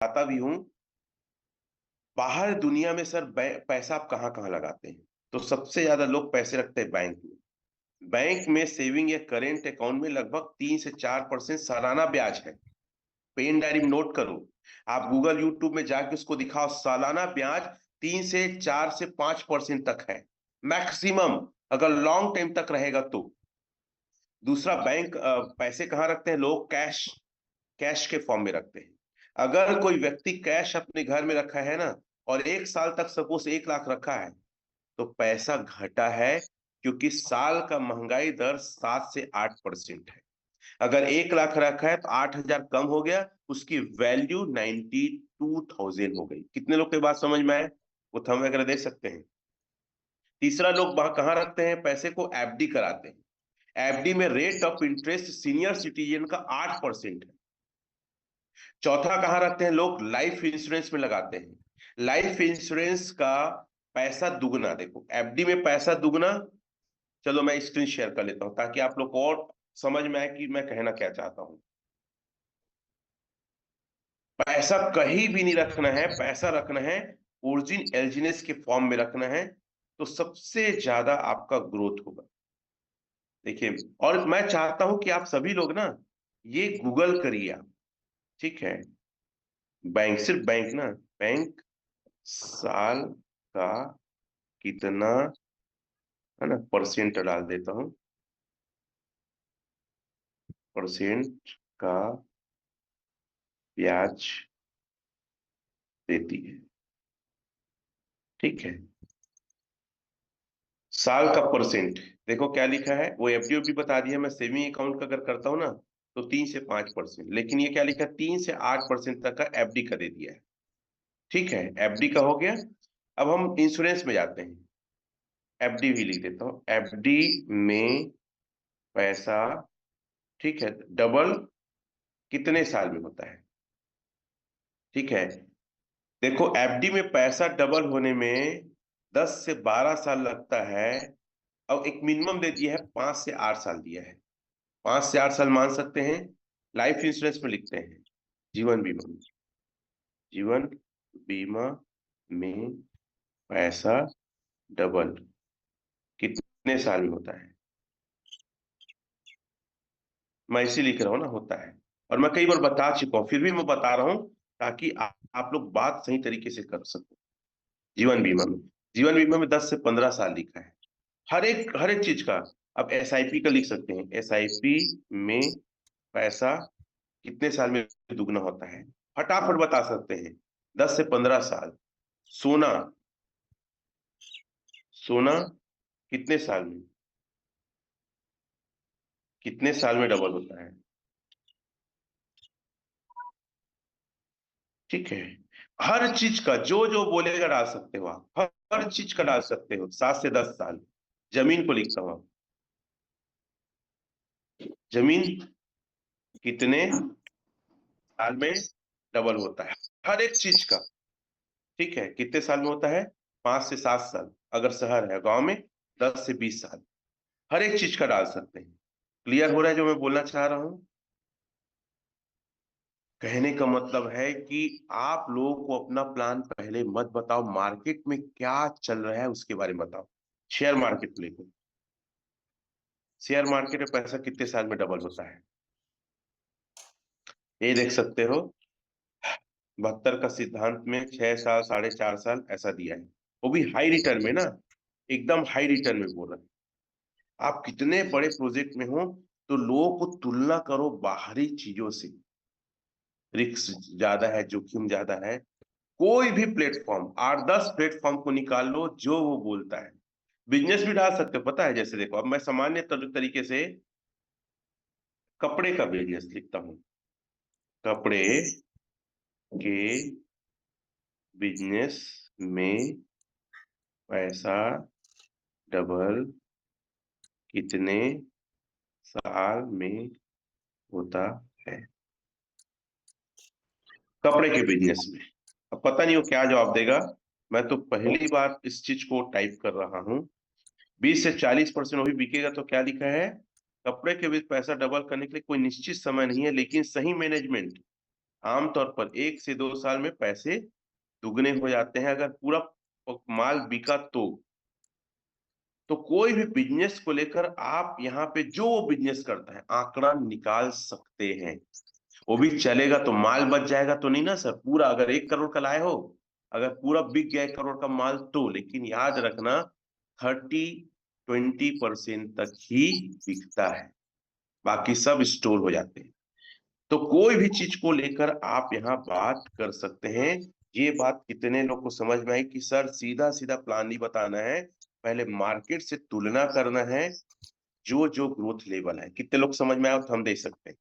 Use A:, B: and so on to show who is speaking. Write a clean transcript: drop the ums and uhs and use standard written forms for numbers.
A: आता भी हूँ। बाहर दुनिया में सर पैसा आप कहाँ कहाँ लगाते हैं? तो सबसे ज्यादा लोग पैसे रखते हैं बैंक में। बैंक में सेविंग या करेंट अकाउंट में लगभग 3 से 4% सालाना ब्याज है। पेन डायरी में नोट करो। आप गूगल यूट्यूब में जाके उसको दिखाओ, सालाना ब्याज 3 से 4 से 5% तक है मैक्सिमम, अगर लॉन्ग टाइम तक रहेगा तो। दूसरा, बैंक पैसे कहाँ रखते हैं लोग? कैश, कैश के फॉर्म में रखते हैं। अगर कोई व्यक्ति कैश अपने घर में रखा है ना, और 1 साल तक सपोज 1 लाख रखा है, तो पैसा घटा है, क्योंकि साल का महंगाई दर 7 से 8% है। अगर 1 लाख रखा है तो 8,000 कम हो गया, उसकी वैल्यू 92,000 हो गई। कितने लोग की बात समझ में आए? वो थंब वगैरह दे सकते हैं। तीसरा, लोग वहां कहाँ रखते हैं पैसे को? एफडी कराते हैं। एफडी में rate of interest senior citizen का 8% है। चौथा, कहाँ रखते हैं लोग? लाइफ इंश्योरेंस में लगाते हैं। लाइफ इंश्योरेंस का पैसा दुगना, देखो एफडी में पैसा दुगना। चलो मैं स्क्रीन शेयर कर लेता हूं ताकि आप लोग को और समझ में आए कि मैं कहना क्या चाहता हूं। पैसा कहीं भी नहीं रखना है, पैसा रखना है ओरिजिन एलजीनेस के फॉर्म में रखना है, तो सबसे ज्यादा आपका ग्रोथ होगा। देखिए, और मैं चाहता हूं कि आप सभी लोग ना ये गूगल करिए आप, ठीक है? बैंक, सिर्फ बैंक ना, बैंक साल का कितना, है ना, परसेंट डाल देता हूं, परसेंट का ब्याज देती है, ठीक है? साल का परसेंट, देखो क्या लिखा है, वो एफडी भी बता दिया। मैं सेविंग अकाउंट का अगर करता हूं ना, तो 3 से 5%, लेकिन ये क्या लिखा है? 3 से 8% तक का एफडी का दे दिया है, ठीक है? एफडी का हो गया। अब हम इंश्योरेंस में जाते हैं। एफडी भी लिख देता हूं, एफडी में पैसा, ठीक है, डबल कितने साल में होता है? ठीक है, देखो एफडी में पैसा डबल होने में 10 से 12 साल लगता है। अब एक मिनिमम दे दिया है, 5 से 8 साल दिया है। 5 से 8 साल मान सकते हैं। लाइफ इंश्योरेंस में लिखते हैं, जीवन बीमा में, जीवन बीमा में पैसा डबल कितने साल में होता है? मैं इसी लिख रहा हूं ना, होता है। और मैं कई बार बता चुका हूं, फिर भी मैं बता रहा हूं ताकि आप लोग बात सही तरीके से कर सको। जीवन बीमा में, जीवन बीमा में 10 से 15 साल लिखा है, हर एक चीज का। अब एसआईपी का लिख सकते हैं, एसआईपी में पैसा कितने साल में दुगना होता है? फटाफट बता सकते हैं, 10 से 15 साल। सोना, सोना कितने साल में, कितने साल में डबल होता है? ठीक है, हर चीज का जो जो बोलेगा डाल सकते हो आप, हर चीज का डाल सकते हो। 7 से 10 साल। जमीन को लिखता हूं, जमीन कितने साल में डबल होता है? हर एक चीज का, ठीक है, कितने साल में होता है? 5 से 7 साल, अगर शहर है, गांव में 10 से 20 साल। हर एक चीज का डाल सकते हैं। क्लियर हो रहा है जो मैं बोलना चाह रहा हूं? कहने का मतलब है कि आप लोगों को अपना प्लान पहले मत बताओ, मार्केट में क्या चल रहा है उसके बारे में बताओ। शेयर मार्केट को लेकर, शेयर मार्केट में पैसा कितने साल में डबल होता है? ये देख सकते हो, 72 का सिद्धांत में 6 साल, 4.5 साल ऐसा दिया है। वो भी हाई रिटर्न में ना, एकदम हाई रिटर्न में बोल रहा है। आप कितने बड़े प्रोजेक्ट में हो, तो लोगों को तुलना करो बाहरी चीजों से। रिस्क ज्यादा है, जोखिम ज्यादा है। कोई भी प्लेटफॉर्म, 8-10 प्लेटफॉर्म को निकाल लो जो वो बोलता है। बिजनेस भी डाल सकते हो, पता है? जैसे देखो, अब मैं सामान्य तरीके से कपड़े का बिजनेस लिखता हूँ। कपड़े के बिजनेस में पैसा डबल कितने साल में होता है? कपड़े के बिजनेस में। अब पता नहीं वो क्या जवाब देगा। मैं तो पहली बार इस चीज को टाइप कर रहा हूं। 20 से 40% वही बिकेगा, तो क्या लिखा है? कपड़े के बीच पैसा डबल करने के लिए कोई निश्चित समय नहीं है, लेकिन सही मैनेजमेंट आमतौर पर 1 से 2 साल में पैसे दुगने हो जाते हैं अगर पूरा माल बिका तो कोई भी बिजनेस को लेकर आप यहाँ पे जो वो बिजनेस करता है आंकड़ा निकाल सकते हैं। वो भी चलेगा तो माल बच जाएगा तो नहीं ना सर, पूरा अगर 1 करोड़ का लाए हो, अगर पूरा बिक गया 1 करोड़ का माल तो, लेकिन याद रखना 30-20% तक ही बिकता है, बाकी सब स्टोर हो जाते हैं। तो कोई भी चीज को लेकर आप यहाँ बात कर सकते हैं। ये बात कितने लोग को समझ में आई कि सर सीधा सीधा प्लान नहीं बताना है, पहले मार्केट से तुलना करना है, जो जो ग्रोथ लेवल है। कितने लोग समझ में आया तो हम दे सकते हैं।